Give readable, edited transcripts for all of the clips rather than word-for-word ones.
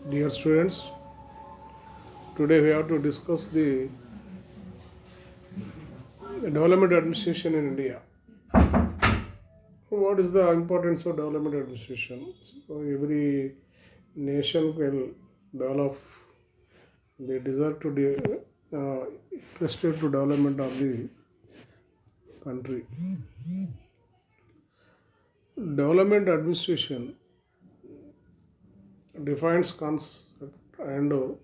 Dear students, today we have to discuss the development administration in India. What is the importance of development administration? So every nation will develop. They deserve to be interested to development of the country. Development administration defines concept and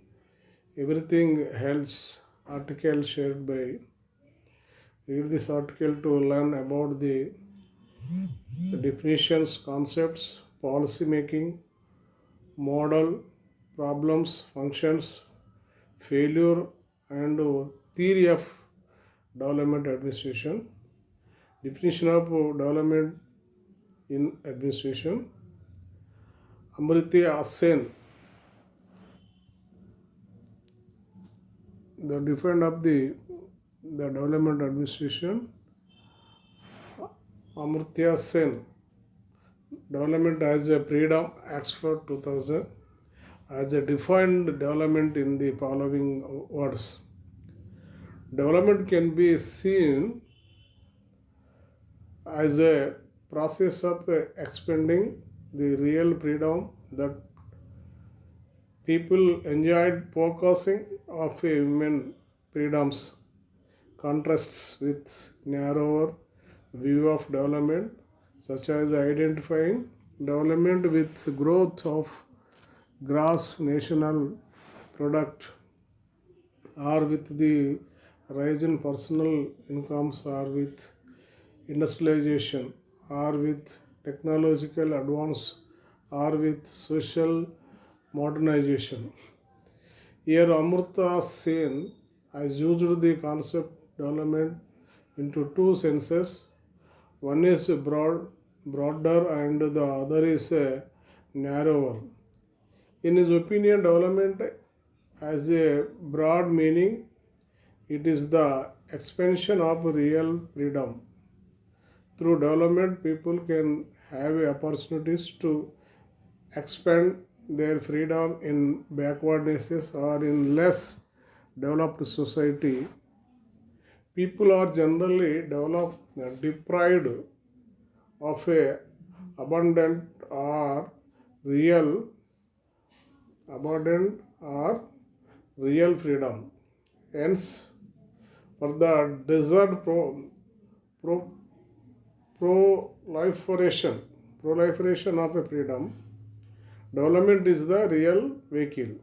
everything else article shared by. Read this article to learn about the definitions, concepts, policy making, model, problems, functions, failure, and theory of development administration. Definition of development in administration. Amartya Sen, the definition of the development administration. Amartya Sen, development as a freedom, Oxford 2000, as a defined development in the following words. Development can be seen as a process of expanding the real freedom that people enjoyed, focusing of human freedoms contrasts with narrower view of development, such as identifying development with growth of gross national product or with the rise in personal incomes or with industrialization or with technological advance or with social modernization. Here Amrita Sen has used the concept development into two senses. One is broader and the other is narrower. In his opinion, development has a broad meaning. It is the expansion of real freedom. Through development, people can have opportunities to expand their freedom in backwardnesses or in less developed society. People are generally deprived of a abundant or real abundant or real freedom. Hence, for the desired pro, proliferation of a freedom, development is the real vehicle.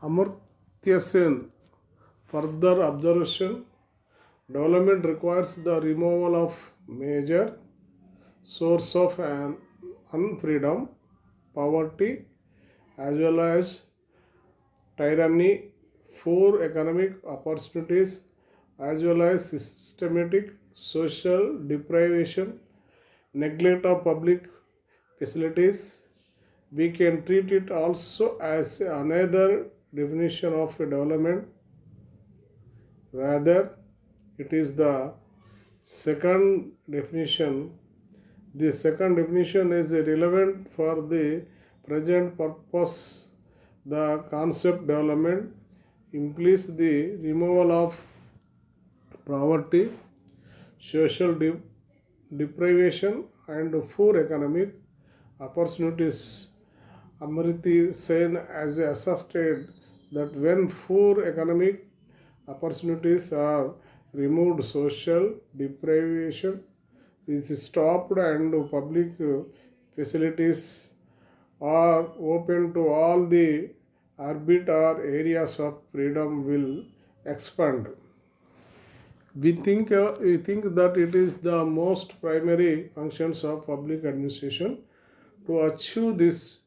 Amartya Sen, further observation, development requires the removal of major source of an unfreedom, poverty, as well as tyranny, poor economic opportunities, as well as systematic social deprivation, neglect of public facilities. We can treat it also as another definition of development. Rather, it is the second definition. The second definition is relevant for the present purpose. The concept development implies the removal of poverty, social deprivation, and poor economic opportunities. Amriti Sen has asserted that when poor economic opportunities are removed, social deprivation is stopped, and public facilities are open to all, the arbit or areas of freedom will expand. We think that it is the most primary functions of public administration to achieve this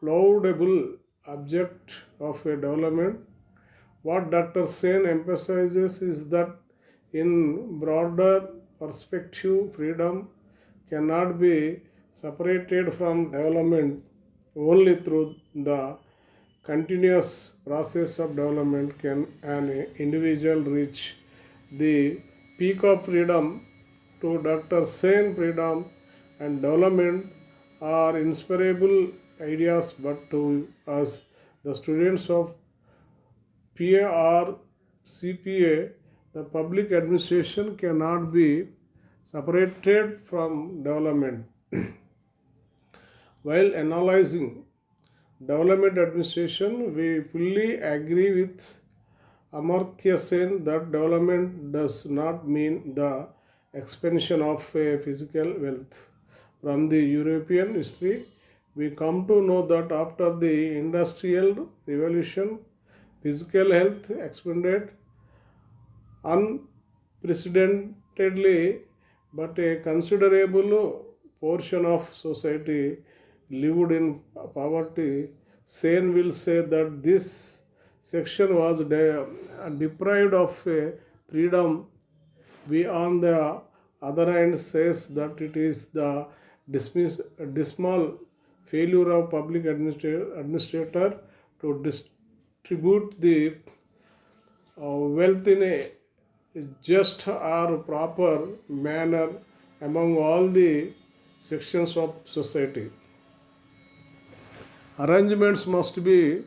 laudable object of a development. What Dr. Sen emphasizes is that in broader perspective, freedom cannot be separated from development. Only through the continuous process of development can an individual reach the peak of freedom. To Dr. Sen, freedom and development are inseparable ideas, but to us, the students of PA or CPA, the public administration cannot be separated from development. While analyzing development administration, we fully agree with Amartya Sen that development does not mean the expansion of a physical wealth. From the European history, we come to know that after the Industrial Revolution, physical health expanded unprecedentedly, but a considerable portion of society lived in poverty. Sen will say that this section was deprived of freedom. We, on the other hand, says that it is the dismal failure of public administrator to distribute the wealth in a just or proper manner among all the sections of society. Arrangements must be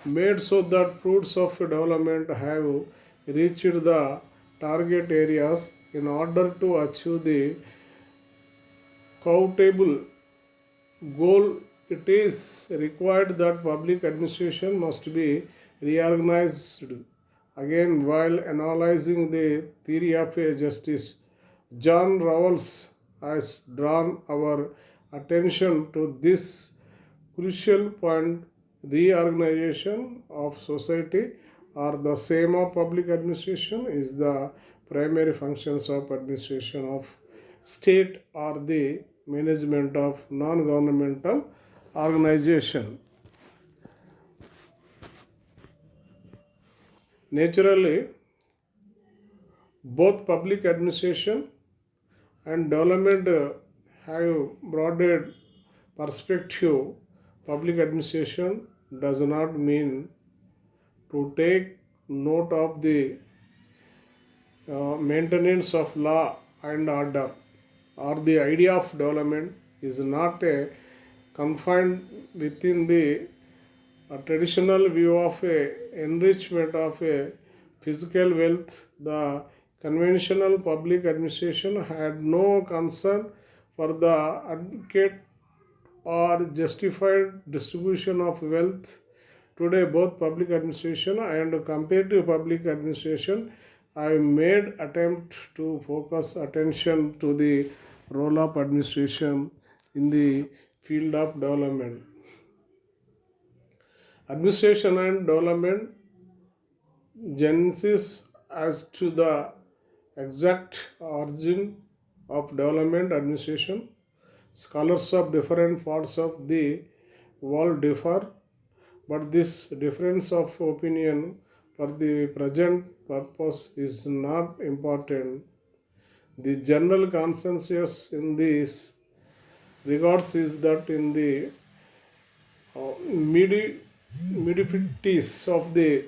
made so that fruits of development have reached the target areas in order to achieve the quotable goal. It is required that public administration must be reorganized. Again, while analyzing the theory of justice, John Rawls has drawn our attention to this crucial point. Reorganization of society or the same of public administration is the primary functions of administration of state or the management of non-governmental organization. Naturally, both public administration and development have broader perspective. Public administration does not mean to take note of the maintenance of law and order, or the idea of development is not a confined within the traditional view of a enrichment of a physical wealth. The conventional public administration had no concern for the adequate or justified distribution of wealth. Today, both public administration and comparative public administration have made attempt to focus attention to the role of administration in the field of development. Administration and development genesis as to the exact origin of development administration. Scholars of different parts of the world differ, but this difference of opinion for the present purpose is not important. The general consensus in this regards is that in the mid-50s of the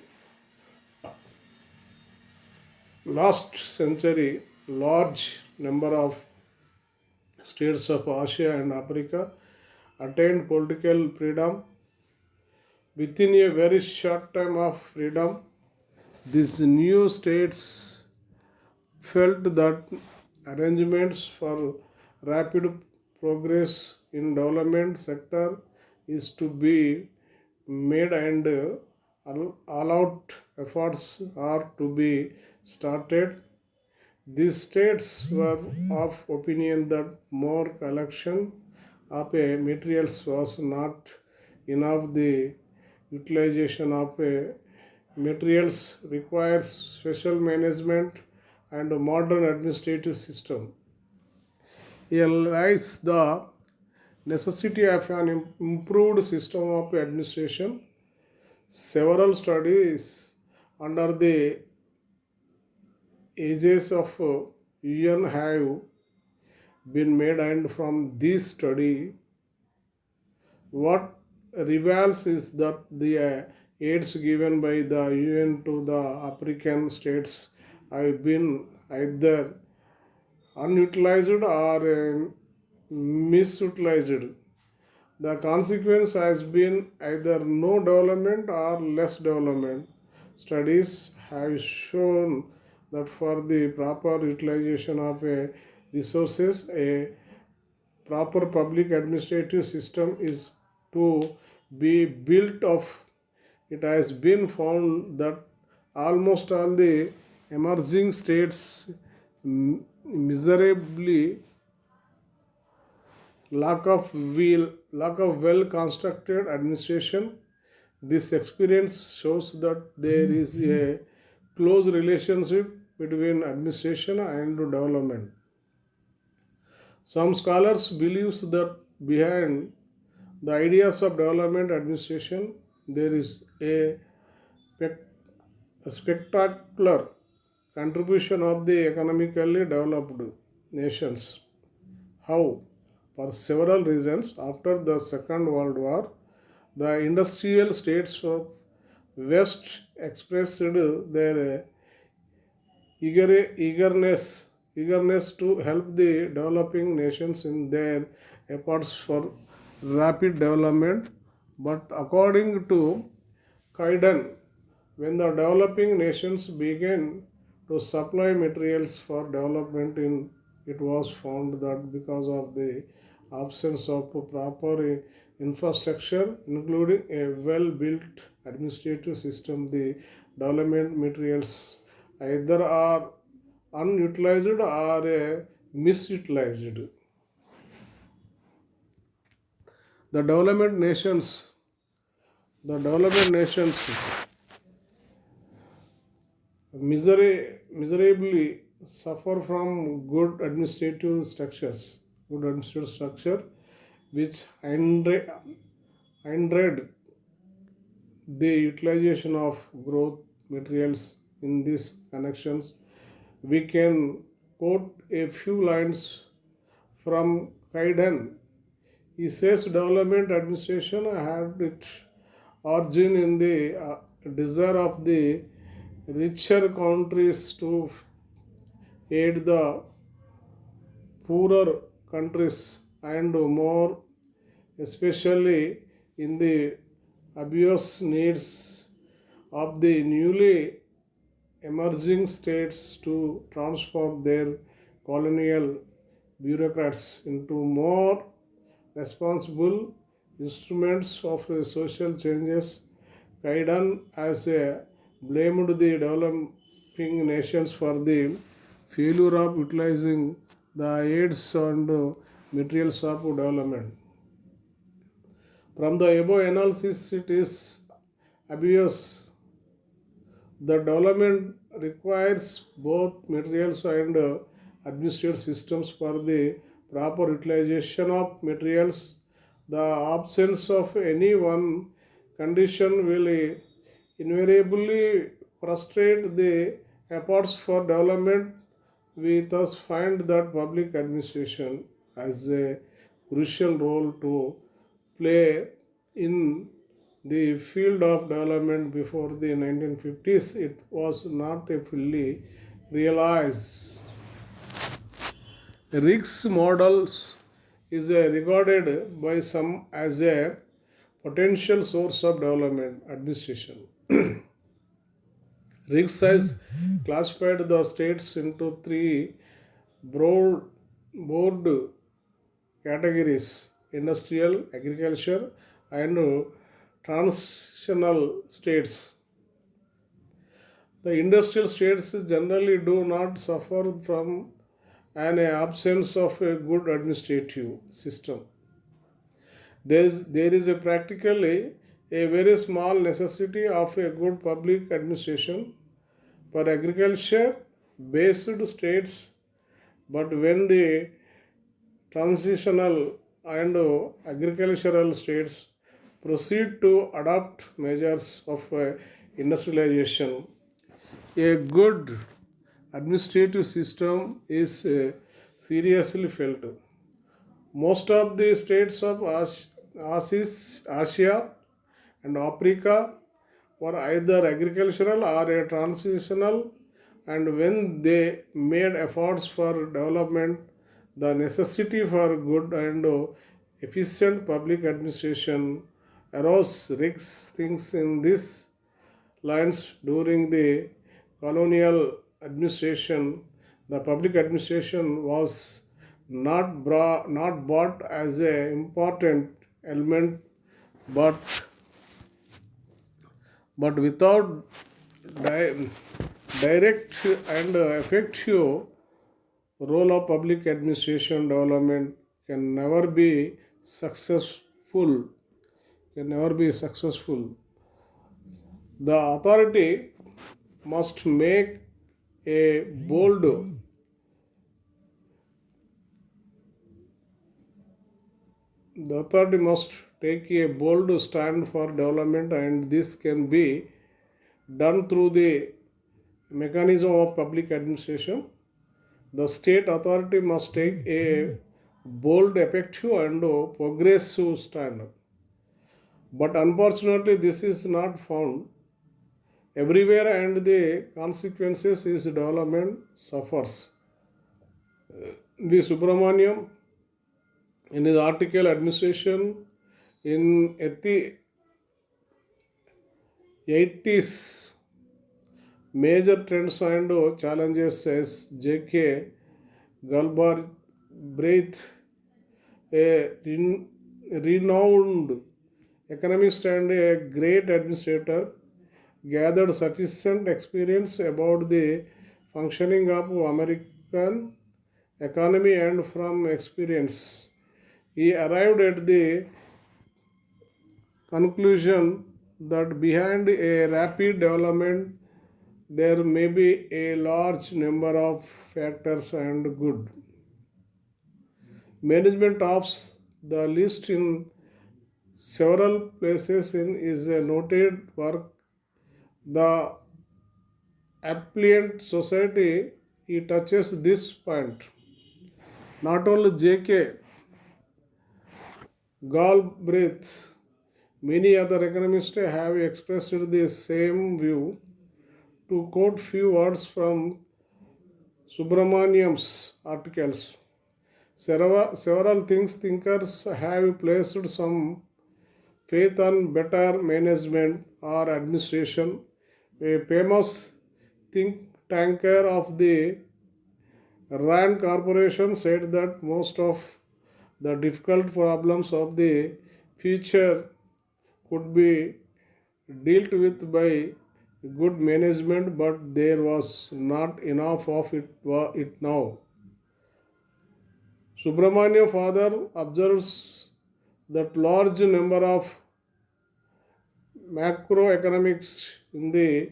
last century, large number of states of Asia and Africa attained political freedom. Within a very short time of freedom, these new states felt that arrangements for rapid progress in development sector is to be made, and all out efforts are to be started. These states were of opinion that more collection of a materials was not enough. The utilization of a materials requires special management and a modern administrative system. Here lies the necessity of an improved system of administration. Several studies under the aegis of UN have been made, and from this study, what reveals is that the aids given by the UN to the African states have been either unutilized or misutilized. The consequence has been either no development or less development. Studies have shown that for the proper utilization of a resources, a proper public administrative system is to be built of. It has been found that almost all the emerging states miserably lack of well constructed administration. This experience shows that there is a close relationship between administration and development. Some scholars believe that behind the ideas of development administration there is spec- a spectacular contribution of the economically developed nations. How? For several reasons, after the Second World War, the industrial states of West expressed their eagerness to help the developing nations in their efforts for rapid development. But according to Kaiden, when the developing nations began to supply materials for development it was found that because of the absence of proper infrastructure, including a well-built administrative system, the development materials either are unutilized or misutilized. The development nations, the development nations miserably suffer from good administrative structure, which hindered the utilization of growth materials. In these connections, we can quote a few lines from Kaiden. He says development administration had its origin in the desire of the richer countries to aid the poorer countries and more especially in the obvious needs of the newly emerging states to transform their colonial bureaucrats into more responsible instruments of social changes. Kaidan has blamed the developing nations for the failure of utilizing the aids and materials of development. From the above analysis, it is obvious the development requires both materials and administrative systems for the proper utilization of materials. The absence of any one condition will invariably frustrate the efforts for development. We thus find that public administration has a crucial role to play in the field of development. Before the 1950s, it was not fully realized. Riggs models is regarded by some as a potential source of development administration. Riggs has classified the states into three broad, broad categories: industrial, agriculture, and transitional states. The industrial states generally do not suffer from an absence of a good administrative system. There is a practically a very small necessity of a good public administration for agriculture based states, but when the transitional and agricultural states proceed to adopt measures of industrialization, a good administrative system is seriously felt. Most of the states of Asia and Africa were either agricultural or a transitional, and when they made efforts for development, the necessity for good and Efficient public administration arose risks things in these lines during the colonial administration. The public administration was not bought as an important element, but without di- direct and effective role of public administration development can never be successful. Can never be successful. The authority must make a bold the authority must take a bold stand for development, and this can be done through the mechanism of public administration. The state authority must take a bold, effective, and progressive stand. But unfortunately, this is not found everywhere, and the consequences is development suffers. V. Subramaniam, in his article Administration in 80s, Major Trends and Challenges, says J.K. Galbraith, a renowned economist and a great administrator, gathered sufficient experience about the functioning of American economy, and from experience he arrived at the conclusion that behind a rapid development there may be a large number of factors and good management of the list in several places in is a noted work. The affluent society, he touches this point. Not only J.K. Galbraith, many other economists have expressed the same view. To quote few words from Subramaniam's articles, several things thinkers have placed some faith on better management or administration. A famous think tanker of the Rand Corporation said that most of the difficult problems of the future could be dealt with by good management, but there was not enough of it now. Subramania further observes that large number of macroeconomics in the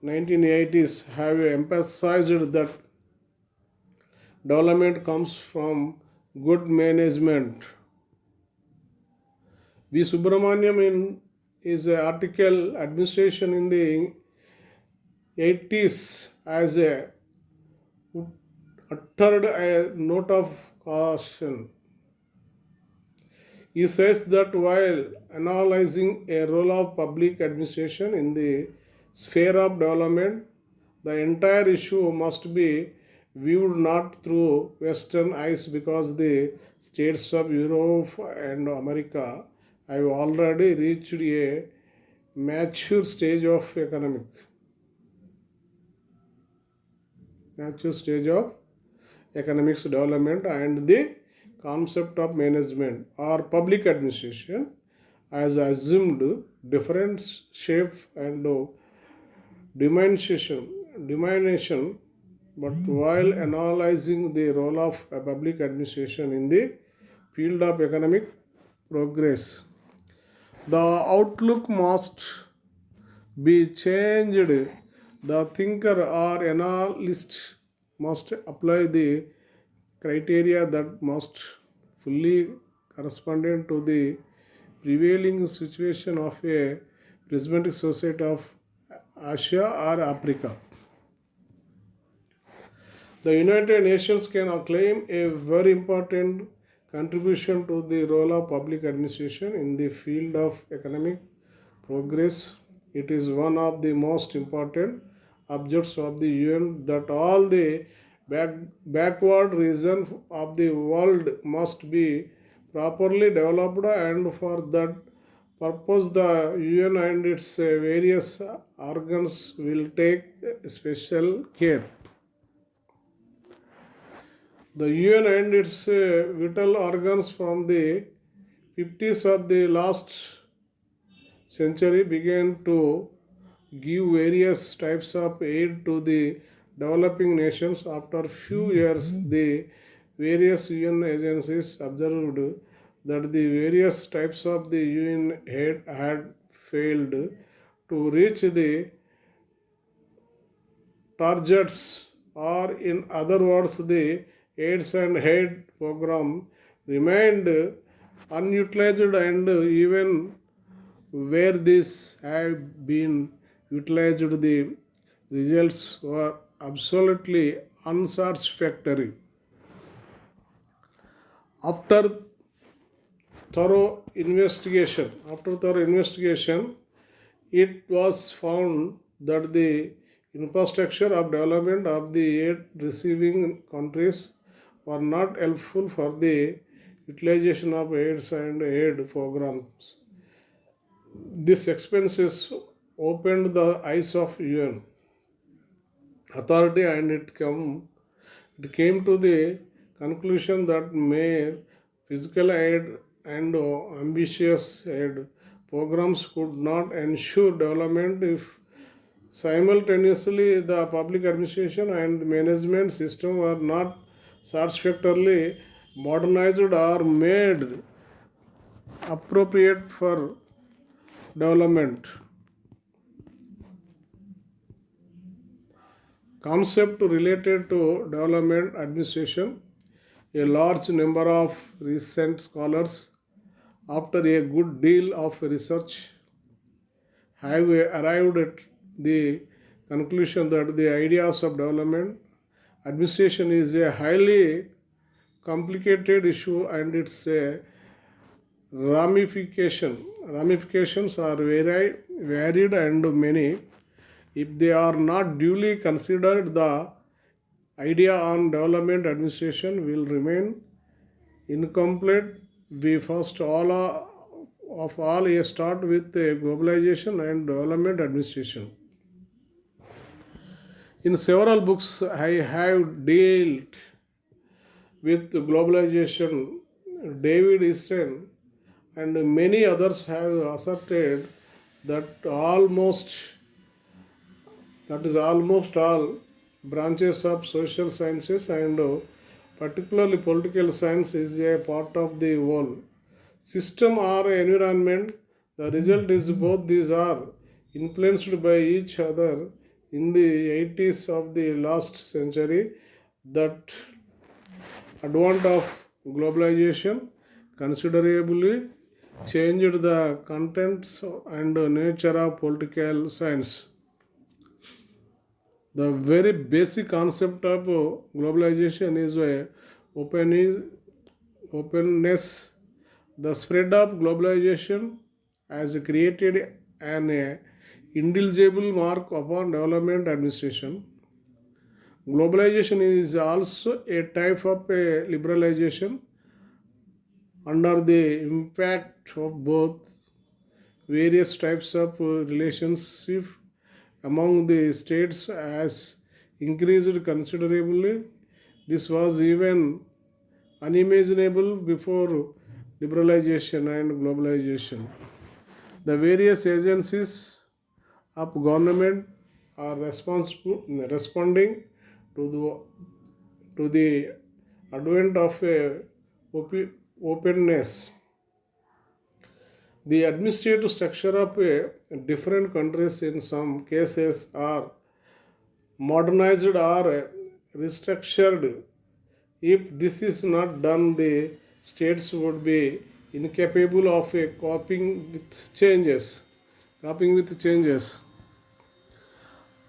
1980s have emphasized that development comes from good management. V. Subramaniam in his article Administration in the 80s as a uttered a note of caution. He says that while analyzing a role of public administration in the sphere of development, the entire issue must be viewed not through Western eyes, because the states of Europe and America have already reached a mature stage of economics development, and the concept of management or public administration has assumed different shape and dimension. But while analyzing the role of a public administration in the field of economic progress, the outlook must be changed. The thinker or analyst must apply the criteria that must fully correspond to the prevailing situation of a prismatic society of Asia or Africa. The United Nations can claim a very important contribution to the role of public administration in the field of economic progress. It is one of the most important objects of the UN that all the backward regions of the world must be properly developed, and for that purpose the UN and its various organs will take special care. The UN and its vital organs from the 50s of the last century began to give various types of aid to the developing nations. After few years, the various UN agencies observed that the various types of the UN aid had failed to reach the targets, or in other words, the AIDS and aid program remained unutilized, and even where these have been utilized, the results were absolutely unsatisfactory. After after thorough investigation, it was found that the infrastructure of development of the aid receiving countries were not helpful for the utilization of AIDS and aid programs. This expenses opened the eyes of UN authority, and it came to the conclusion that mere physical aid and ambitious aid programs could not ensure development if simultaneously the public administration and management system were not satisfactorily modernized or made appropriate for development. Concept related to development administration. A large number of recent scholars, after a good deal of research, have arrived at the conclusion that the ideas of development administration is a highly complicated issue, and its ramifications are varied and many. If they are not duly considered, the idea on development administration will remain incomplete. We first of all start with globalization and development administration. In several books, I have dealt with globalization. David Easton and many others have asserted that almost all branches of social sciences and particularly political science is a part of the whole system or environment. The result is both these are influenced by each other. In the 80s of the last century, that advent of globalization considerably changed the contents and nature of political science. The very basic concept of globalization is openness. The spread of globalization has created an indelible mark upon development administration. Globalization is also a type of liberalization under the impact of both various types of relationship among the states has increased considerably. This was even unimaginable before liberalization and globalization. The various agencies of government are responding to the advent of openness. The administrative structure of different countries in some cases are modernized or restructured. If this is not done, the states would be incapable of coping with changes. Coping with changes.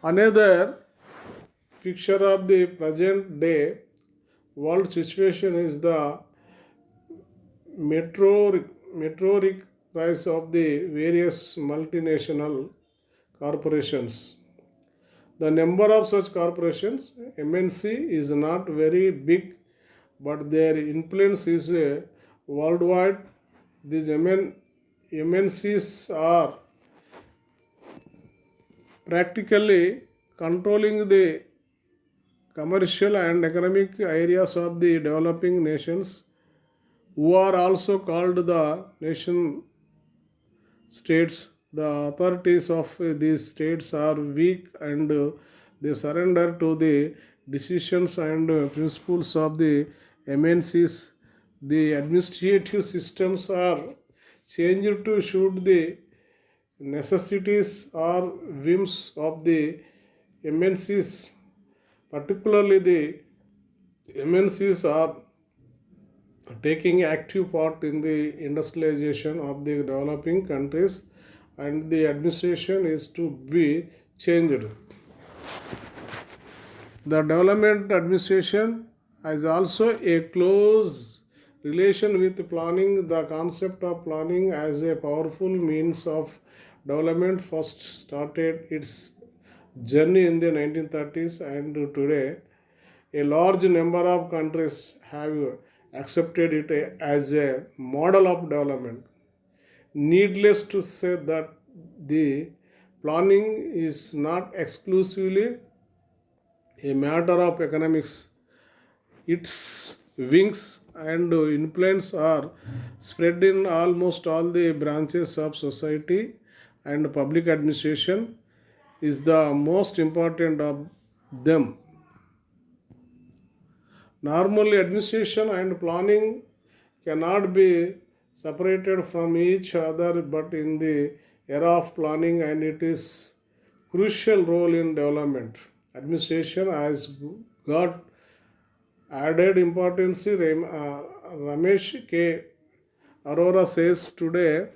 Another picture of the present day world situation is the meteoric rise of the various multinational corporations. The number of such corporations, MNC, is not very big, but their influence is worldwide. These MNCs are practically controlling the commercial and economic areas of the developing nations, who are also called the nation states. The authorities of these states are weak and they surrender to the decisions and principles of the MNCs. The administrative systems are changed to suit the necessities or whims of the MNCs. Particularly, the MNCs are taking active part in the industrialization of the developing countries, and the administration is to be changed. The development administration has also a close relation with planning. The concept of planning as a powerful means of development first started its journey in the 1930s, and today a large number of countries have accepted it as a model of development. Needless to say that the planning is not exclusively a matter of economics. Its wings and influence are spread in almost all the branches of society, and public administration is the most important of them. Normally, administration and planning cannot be separated from each other, but in the era of planning, and it is crucial role in development. Administration has got added importance. Ramesh K. Arora says today,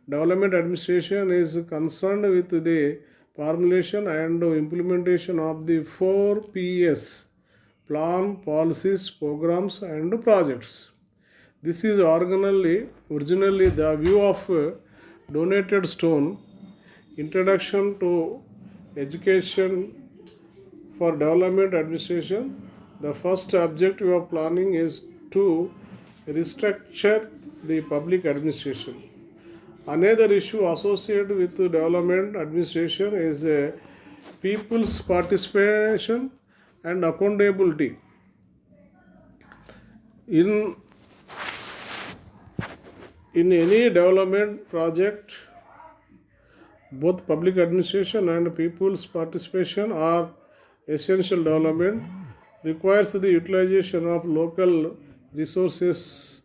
development administration is concerned with the formulation and implementation of the 4 Ps: plan, policies, programs, and projects. This is originally the view of donated stone. Introduction to education for development administration. The first objective of planning is to restructure the public administration. Another issue associated with development administration is people's participation and accountability. In any development project, both public administration and people's participation are essential. Development requires the utilization of local resources,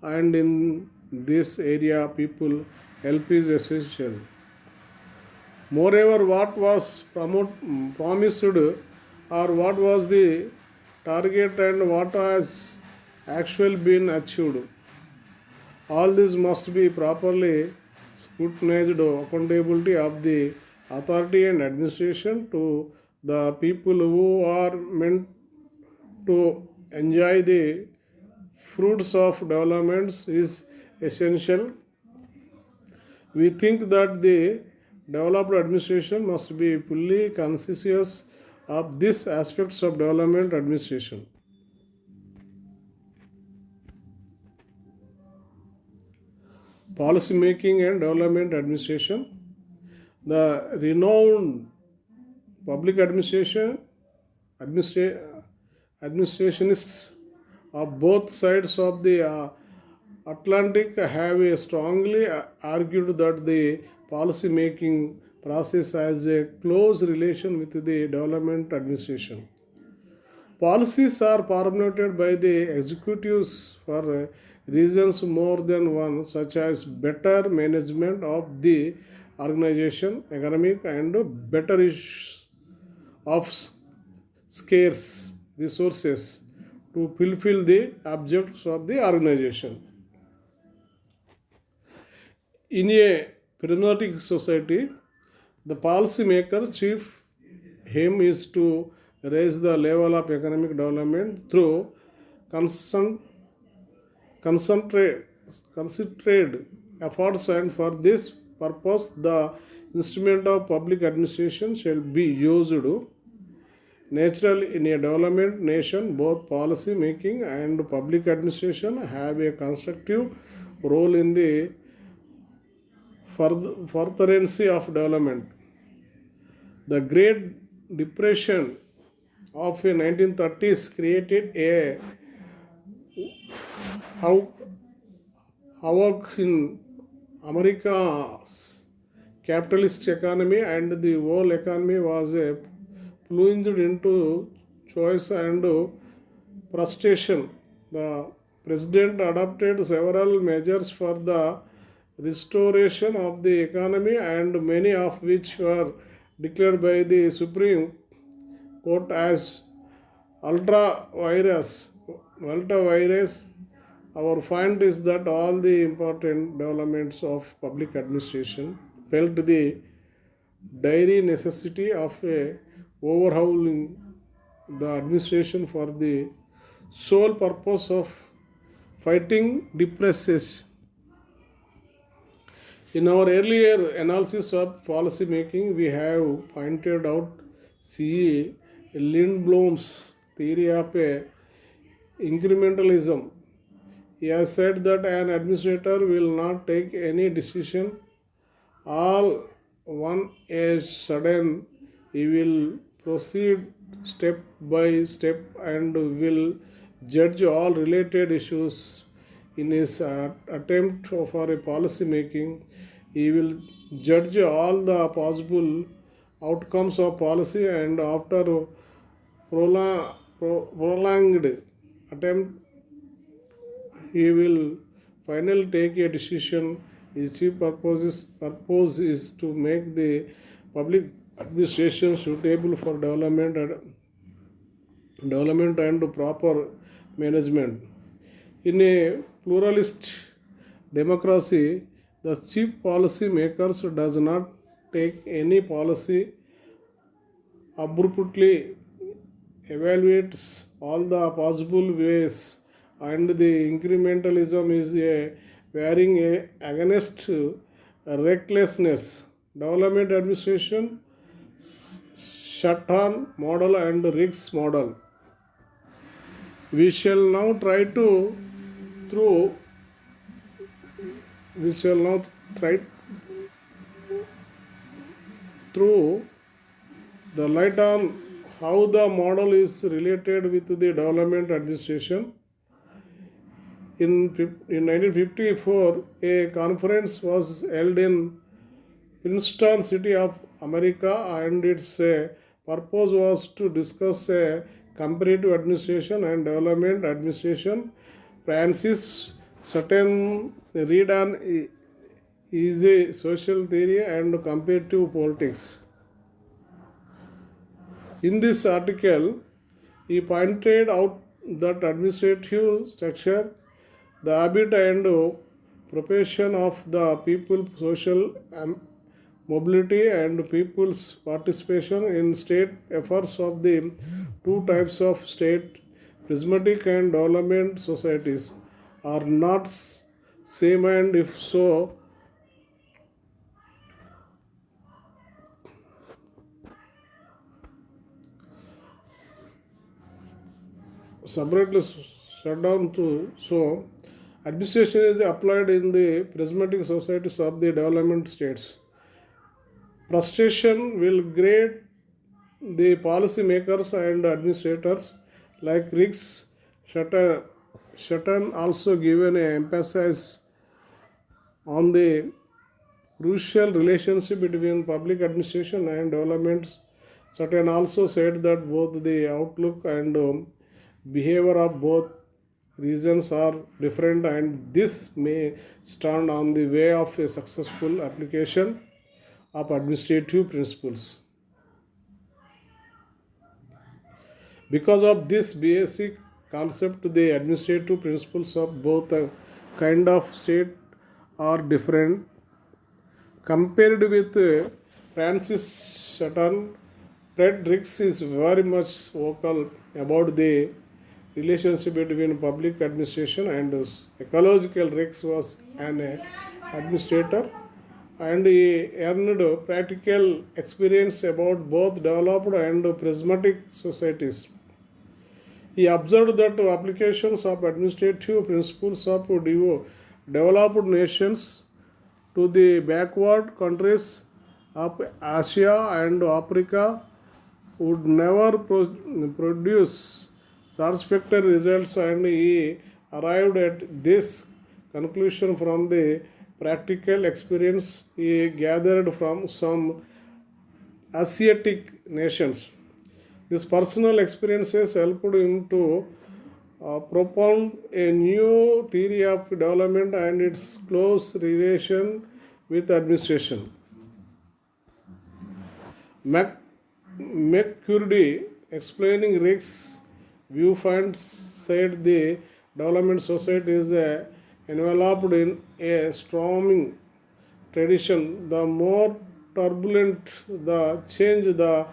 and in this area, people help is essential. Moreover, what was promised, or what was the target, and what has actually been achieved, all this must be properly scrutinized. Accountability of the authority and administration to the people who are meant to enjoy the fruits of developments is essential. We think that the developed administration must be fully conscious of these aspects of development administration. Policy making and development administration. The renowned public administra- administrationists of both sides of the Atlantic have strongly argued that the policy making process has a close relation with the development administration. Policies are formulated by the executives for reasons more than one, such as better management of the organization, economic, and better use of scarce resources to fulfill the objectives of the organization. In a pragmatic society, the policymaker's chief aim is to raise the level of economic development through concern, concentrate, concentrated efforts, and for this purpose, the instrument of public administration shall be used. natural in a development nation. Both policy making and public administration have a constructive role in the furtherance of development. The Great Depression of the 1930s created a havoc in America's capitalist economy, and the whole economy was plunged into choice and frustration. The president adopted several measures for the restoration of the economy, and many of which were declared by the Supreme Court as ultra virus. Our find is that all the important developments of public administration felt the dire necessity of overhauling the administration for the sole purpose of fighting depression. In our earlier analysis of policy making, we have pointed out C. Lindblom's theory of incrementalism. He has said that an administrator will not take any decision all one a sudden. He will proceed step by step and will judge all related issues in his attempt for a policy making. He will judge all the possible outcomes of policy, and after prolonged attempt he will finally take a decision. His chief purpose is to make the public administration suitable for development and proper management. In a pluralist democracy, the chief policy makers does not take any policy abruptly, evaluates all the possible ways, and the incrementalism is a varying against recklessness. Development administration, Shatan model and Riggs model. We shall now try to through we shall now try through the light on how the model is related with the development administration. In 1954, a conference was held in Princeton, City of America, and its purpose was to discuss comparative administration and development administration. Francis Sutton read on is a social theory and comparative politics. In this article, he pointed out that administrative structure, the habit and profession of the people, social mobility, and people's participation in state efforts of the two types of state, prismatic and development societies, are not same, and if so, separately shut down to so administration is applied in the prismatic societies of the development states. Frustration will grade the policy makers and administrators like Riggs. Sutton also given an emphasis on the crucial relationship between public administration and development. Sutton also said that both the outlook and behavior of both regions are different, and this may stand on the way of a successful application of administrative principles. Because of this basic concept, the administrative principles of both a kind of state are different. Compared with Francis Sutton, Fred Riggs is very much vocal about the relationship between public administration and ecological. Riggs was an administrator and he earned practical experience about both developed and prismatic societies. He observed that applications of administrative principles of developed nations to the backward countries of Asia and Africa would never produce satisfactory results, and he arrived at this conclusion from the practical experience he gathered from some Asiatic nations. These personal experiences helped him to propound a new theory of development and its close relation with administration. Mac- McCurdy, explaining Rick's viewpoint, said the development society is enveloped in a storming tradition. The more turbulent the change, the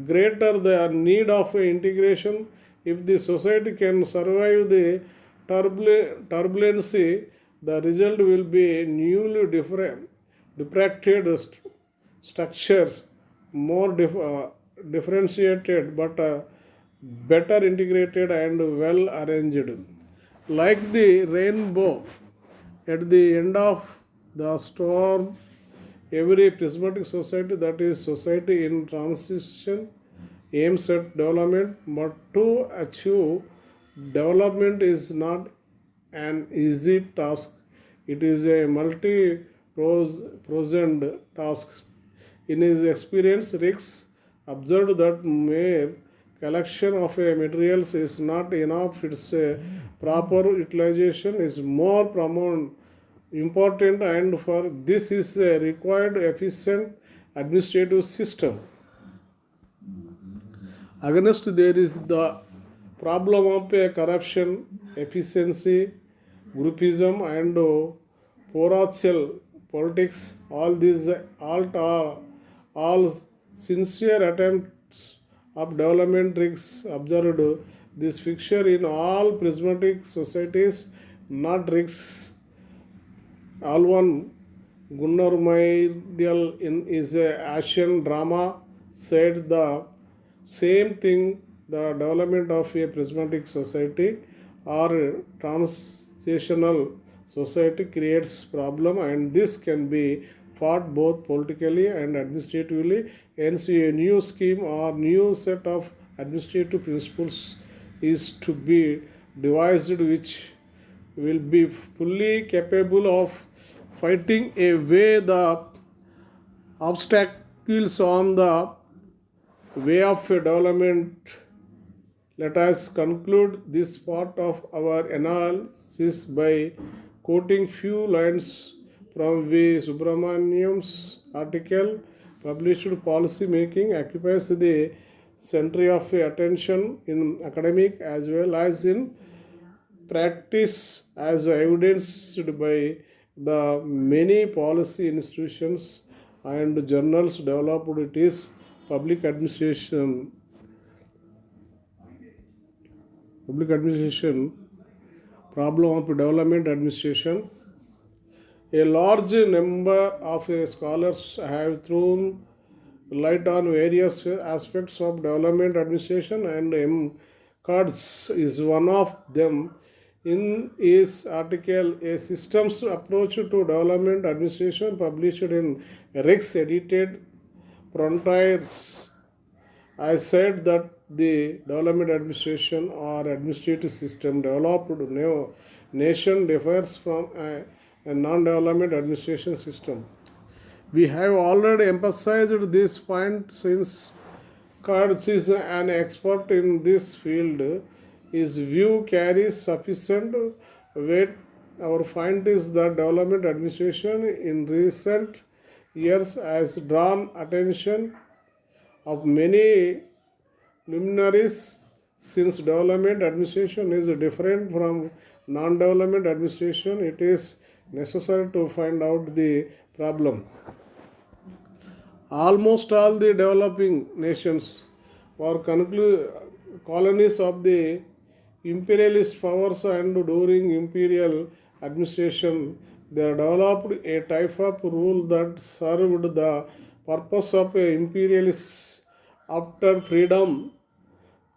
greater the need of integration. If the society can survive the turbulency, the result will be newly diffracted structures, more differentiated but better integrated and well arranged. Like the rainbow at the end of the storm, every prismatic society, that is, society in transition, aims at development, but to achieve development is not an easy task. It is a multi-prosed task. In his experience, Ricks observed that mere collection of materials is not enough. Its proper utilization is more important, and for this is required efficient administrative system. Against there is the problem of corruption, efficiency, groupism, and parochial politics. All these all sincere attempts of development Ricks observed this fixture in all prismatic societies, not Ricks. Alvan Gunnar Myrdal in his Asian drama said the same thing. The development of a prismatic society or transitional society creates problem, and this can be fought both politically and administratively. Hence, a new scheme or new set of administrative principles is to be devised which will be fully capable of fighting away the obstacles on the way of development. Let us conclude this part of our analysis by quoting few lines from V. Subramaniam's article. Published policy making occupies the center of attention in academic as well as in practice, as evidenced by the many policy institutions and journals developed. It is public administration public administration problem of development administration. A large number of scholars have thrown light on various aspects of development administration, and M. Kurtz is one of them. In his article, A Systems Approach to Development Administration, published in Rex edited Frontiers, I said that the development administration or administrative system developed nation differs from a non-development administration system. We have already emphasized this point since Kurtz is an expert in this field. His view carries sufficient weight. Our find is that development administration in recent years has drawn attention of many luminaries. Since development administration is different from non-development administration, it is necessary to find out the problem. Almost all the developing nations were colonies of the imperialist powers, and during imperial administration They developed a type of rule that served the purpose of imperialists. After freedom,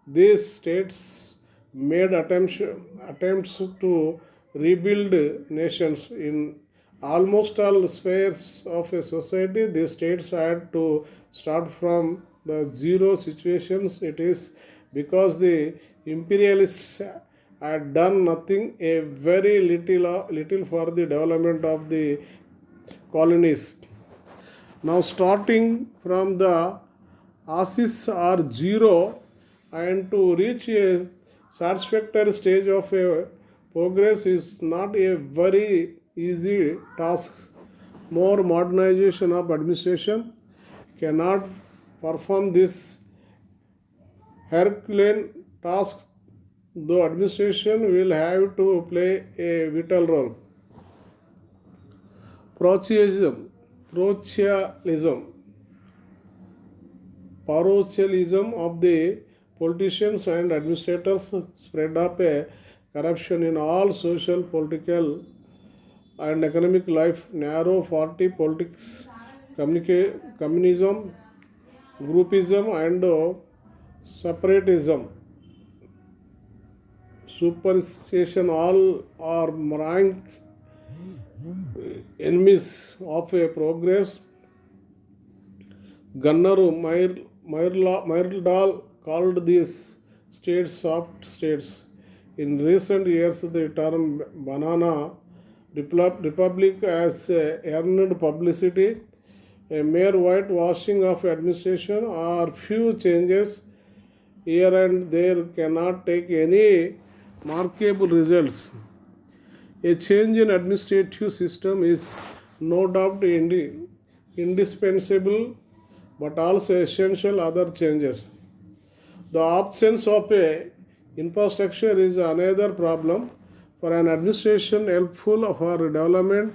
these states made attempts to rebuild nations in almost all spheres of a society. These states had to start from the zero situations. It is because the imperialists had done nothing, a very little for the development of the colonies. Now, starting from the ashes are zero and to reach a satisfactory stage of a progress is not a very easy task. More modernization of administration cannot perform this Herculean task, though administration will have to play a vital role. Parochialism, parochialism, parochialism of the politicians and administrators spread up a corruption in all social, political, and economic life. Narrow party politics, communism, groupism, and separatism, superstition, all are rank enemies of a progress. Gunnar Myrdal called these states soft states. In recent years, the term banana republic has earned publicity. A mere whitewashing of administration or few changes here and there cannot take any markable results. A change in administrative system is no doubt indispensable, but also essential other changes. The absence of a infrastructure is another problem. For an administration helpful for development,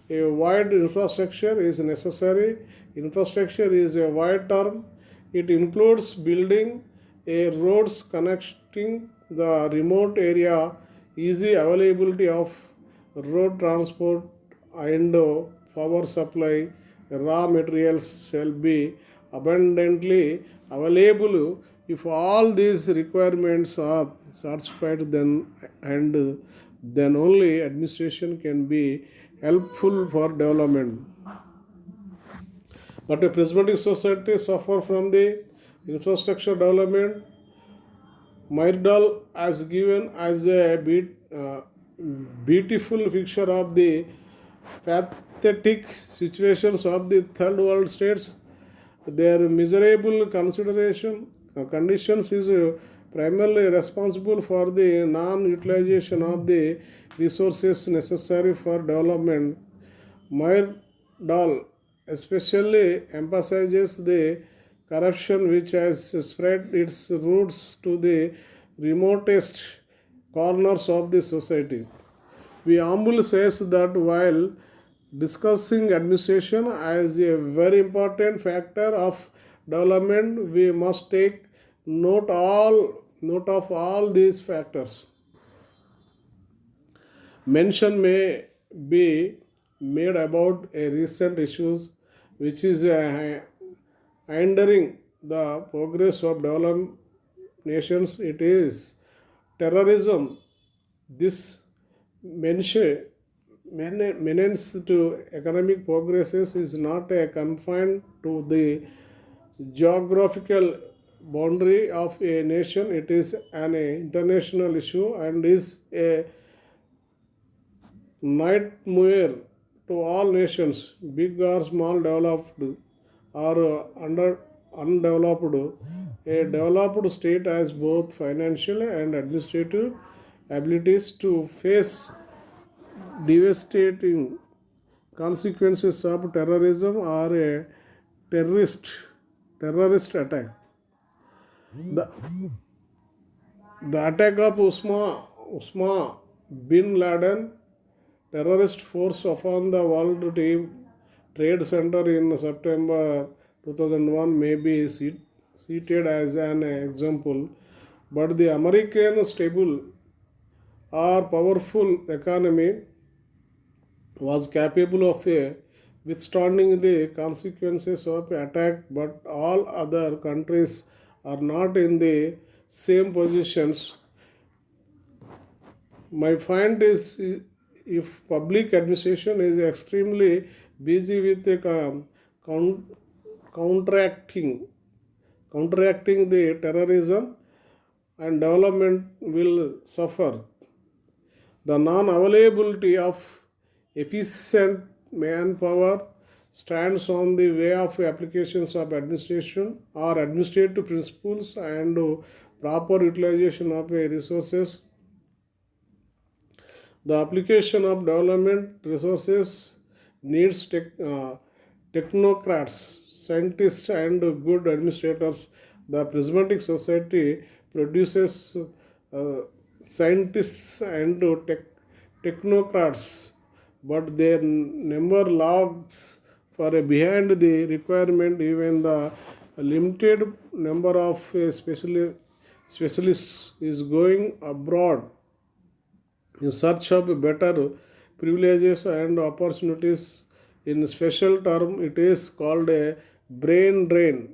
a wide infrastructure is necessary. Infrastructure is a wide term. It includes building a roads connecting the remote area, easy availability of road transport and power supply. Raw materials shall be abundantly available. If all these requirements are satisfied, then only administration can be helpful for development. But a prismatic society suffer from the infrastructure development. Myrdal has given as a beautiful picture of the pathetic situations of the third world states. Their miserable conditions is primarily responsible for the non-utilization of the resources necessary for development. Myrdal especially emphasizes the corruption which has spread its roots to the remotest corners of the society. We humbly says that while discussing administration as a very important factor of development, we must take note of all these factors. Mention may be made about a recent issues which is hindering the progress of developed nations. It is terrorism. This mention menace to economic progresses is not confined to the geographical boundary of a nation. It is an international issue and is a nightmare to all nations, big or small, developed or undeveloped. A developed state has both financial and administrative abilities to face devastating consequences of terrorism or a terrorist attack. The, the attack of Usma bin Laden terrorist force upon the World Trade Center in September 2001 may be cited as an example, but the American stable or powerful economy was capable of withstanding the consequences of attack, but all other countries are not in the same positions. My find is if public administration is extremely busy with the count, counteracting counteracting the terrorism and development will suffer. The non availability of efficient manpower stands on the way of applications of administration or administrative principles and proper utilization of resources. The application of development resources needs technocrats, scientists, and good administrators. The prismatic society produces scientists and technocrats, but their number lags for behind the requirement. Even the limited number of specialists is going abroad in search of better privileges and opportunities. In special term, it is called a brain drain.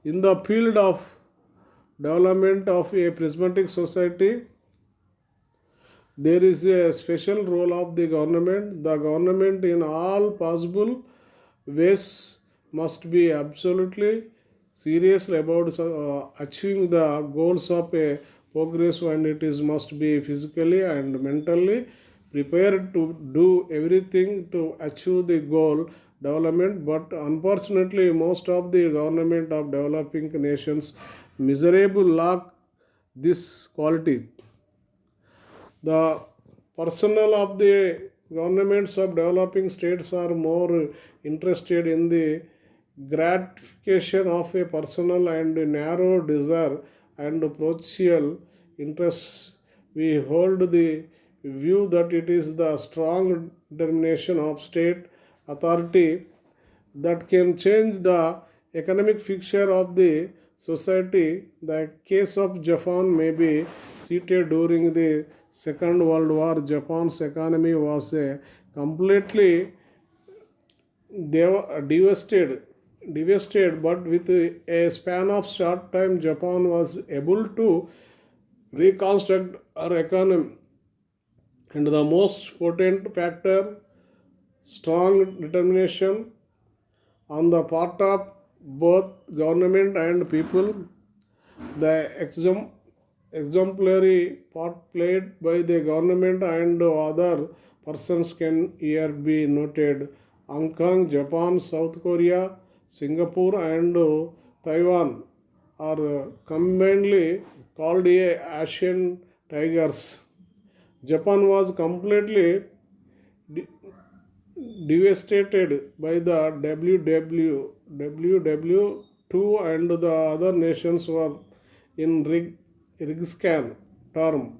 In the field of development of a prismatic society, there is a special role of the government. The government, in all possible ways, must be absolutely serious about achieving the goals of a progress, and it is must be physically and mentally prepared to do everything to achieve the goal development. But unfortunately, most of the government of developing nations miserable lack this quality. The personnel of the governments of developing states are more interested in the gratification of a personal and narrow desire and parochial interests. We hold the view that it is the strong determination of state authority that can change the economic picture of the society. The case of Japan may be cited. During the Second World War. Japan's economy was completely devastated, but with a span of short time, Japan was able to reconstruct our economy. And the most potent factor, strong determination on the part of both government and people. The exemplary part played by the government and other persons can here be noted. Hong Kong, Japan, South Korea, Singapore, and Taiwan are combinedly called Asian tigers. Japan was completely devastated by the WW2, and the other nations were in Rigscan term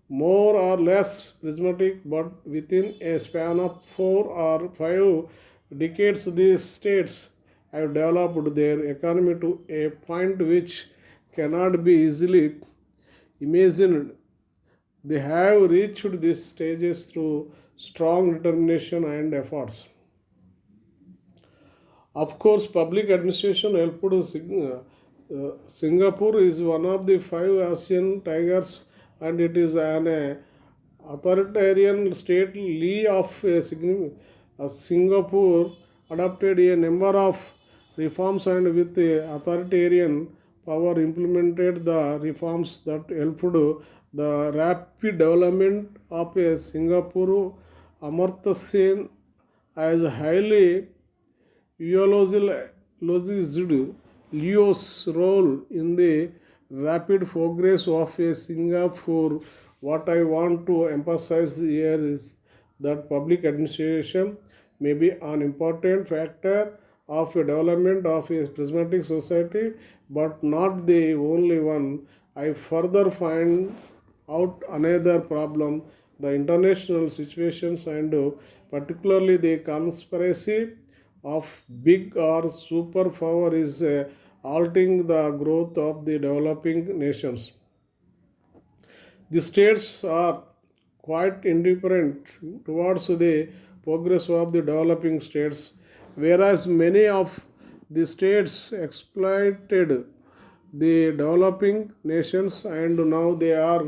more or less prismatic, but within a span of 4 or 5 decades, these states have developed their economy to a point which cannot be easily imagined. They have reached these stages through strong determination and efforts. Of course, public administration helped Singapore is one of the five Asian tigers, and it is an authoritarian state. Lee of Singapore adopted a number of reforms, and with the authoritarian power implemented the reforms that helped the rapid development of Singapore. Amartya Sen as highly eulogized Leo's role in the rapid progress of Singapore. What I want to emphasize here is that public administration may be an important factor of the development of a prismatic society, but not the only one. I further find out another problem, the international situations, and particularly the conspiracy of big or superpower is halting the growth of the developing nations. The states are quite indifferent towards the progress of the developing states, whereas many of the states exploited the developing nations and now they are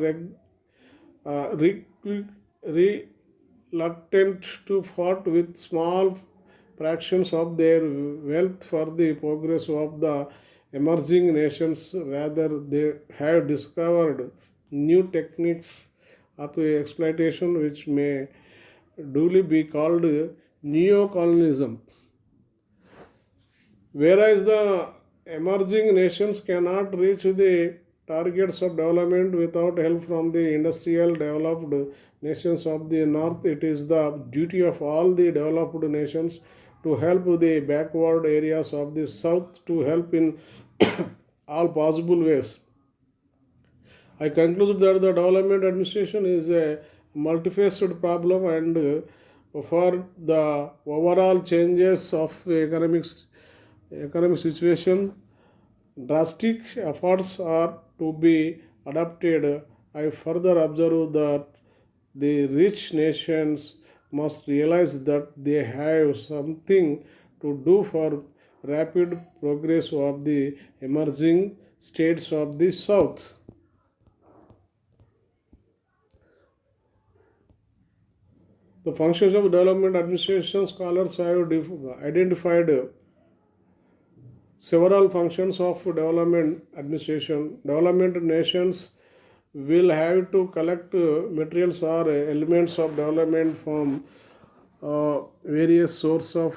uh, re- reluctant to part with small fractions of their wealth for the progress of the emerging nations. Rather, they have discovered new techniques of exploitation which may duly be called neo-colonialism. Whereas the emerging nations cannot reach the targets of development without help from the industrial developed nations of the north, it is the duty of all the developed nations to help the backward areas of the south to help in all possible ways. I conclude that the development administration is a multifaceted problem and for the overall changes of economic situation, drastic efforts are to be adopted. I further observe that the rich nations must realize that they have something to do for rapid progress of the emerging states of the south. The functions of development administration scholars have identified several functions of development administration. Development nations will have to collect materials or elements of development from uh, various source of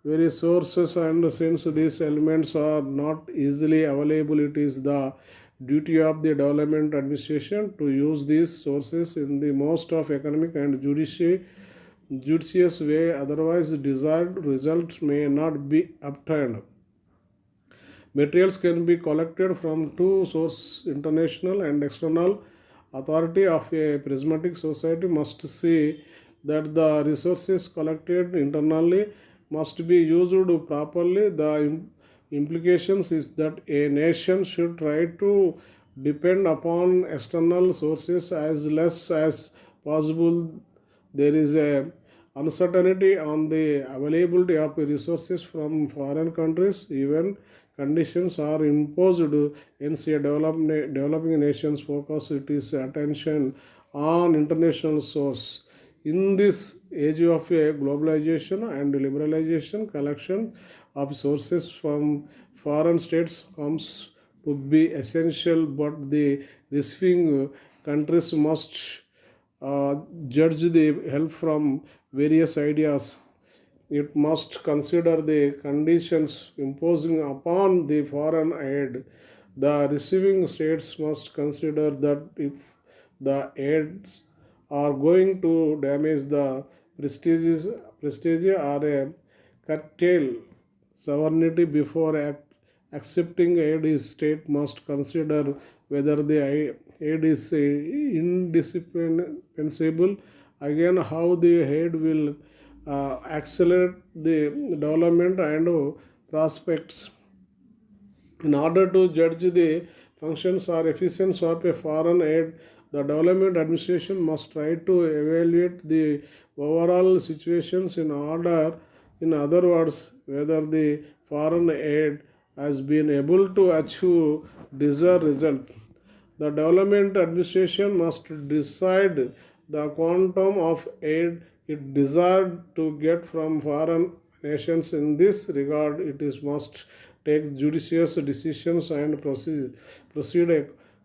various sources, and since these elements are not easily available, it is the duty of the development administration to use these sources in the most of economic and judicious way, otherwise desired results may not be obtained. Materials can be collected from two sources, international and external. Authority of a prismatic society must see that the resources collected internally must be used properly. The implications is that a nation should try to depend upon external sources as less as possible. There is a uncertainty on the availability of resources from foreign countries. Even conditions are imposed in a developing nations focus its attention on international source. In this age of a globalization and liberalization, collection of sources from foreign states comes to be essential, but the receiving countries must uh, judge the help from various ideas. It must consider the conditions imposing upon the foreign aid. The receiving states must consider that if the aids are going to damage the prestige or curtail sovereignty before accepting aid, is state must consider whether the aid is indispensable. Again, how the aid will accelerate the development and prospects. In order to judge the functions or efficiency of a foreign aid, the development administration must try to evaluate the overall situations in order, in other words, whether the foreign aid has been able to achieve desired result. The development administration must decide the quantum of aid it desired to get from foreign nations. In this regard, it is must take judicious decisions and proceed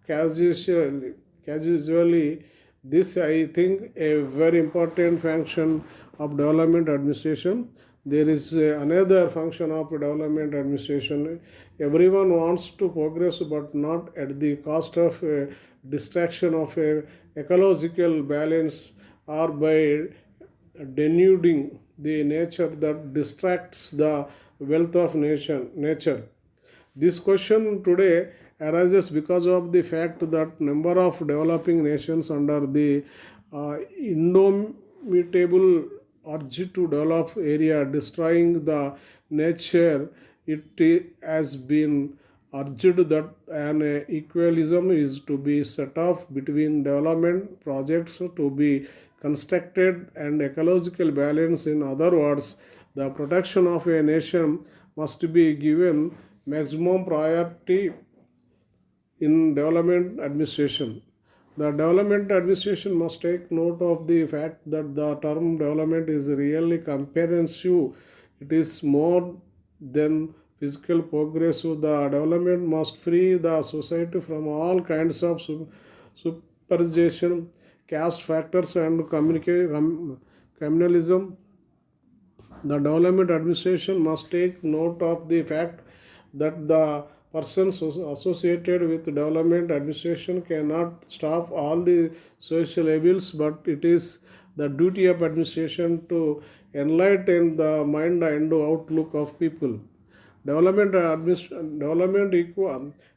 casually. Casually, this I think a very important function of development administration. There is another function of development administration. Everyone wants to progress, but not at the cost of distraction of a ecological balance or by denuding the nature that distracts the wealth of nature. This question today arises because of the fact that number of developing nations under the indomitable urge to develop area destroying the nature it has been urged that an equalism is to be set off between development projects to be constructed and ecological balance. In other words, the protection of a nation must be given maximum priority in development administration. The development administration must take note of the fact that the term development is really comprehensive. It is more than physical progress. So the development must free the society from all kinds of superstition, caste factors, and communalism. The development administration must take note of the fact that the persons associated with development administration cannot stop all the social evils, but it is the duty of administration to enlighten the mind and outlook of people. Development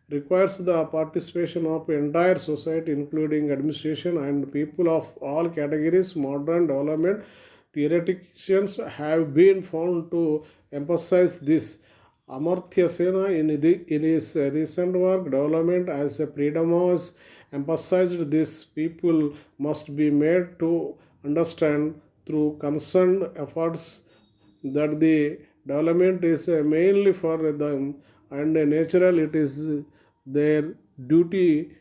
requires the participation of entire society, including administration and people of all categories. Modern development theoreticians have been found to emphasize this. Amartya Sena, in his recent work, Development as a Freedom, has emphasized this. People must be made to understand through concerned efforts that the development is mainly for them and natural. It is their duty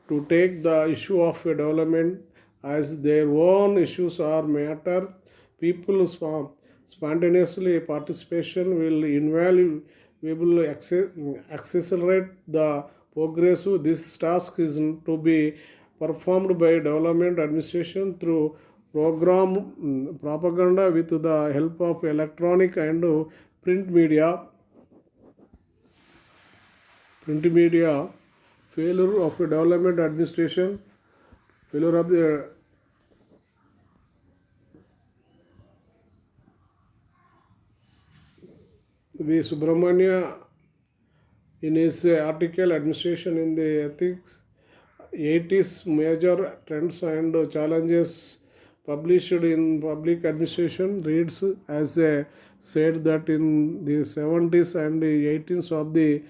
to take the issue of development as their own issues or matter. People spontaneously participation will invaluable accelerate the progress. This task is to be performed by development administration through propaganda with the help of electronic and print media. Failure of a development administration, failure of the V. Subramania in his article Administration in the Ethics 80s Major Trends and Challenges published in Public Administration reads as said that in the 70s and 80s of the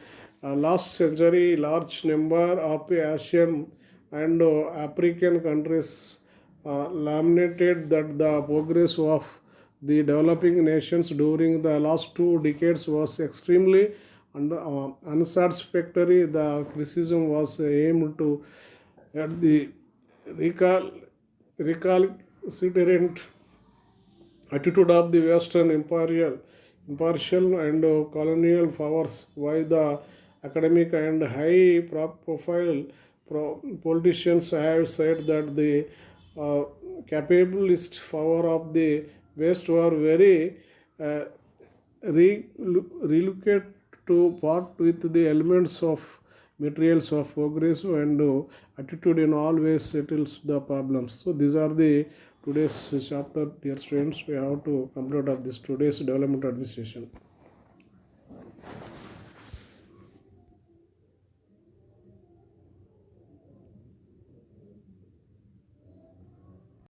last century, large number of Asian and African countries lamented that the progress of the developing nations during the last 2 decades was extremely unsatisfactory. The criticism was aimed to at the recalcitrant attitude of the Western impartial and colonial powers, why the academic and high-profile politicians have said that the capitalist power of the West were very reluctant to part with the elements of materials of progress, and attitude in all ways settles the problems. So these are the today's chapter, dear students. We have to complete of this today's development administration.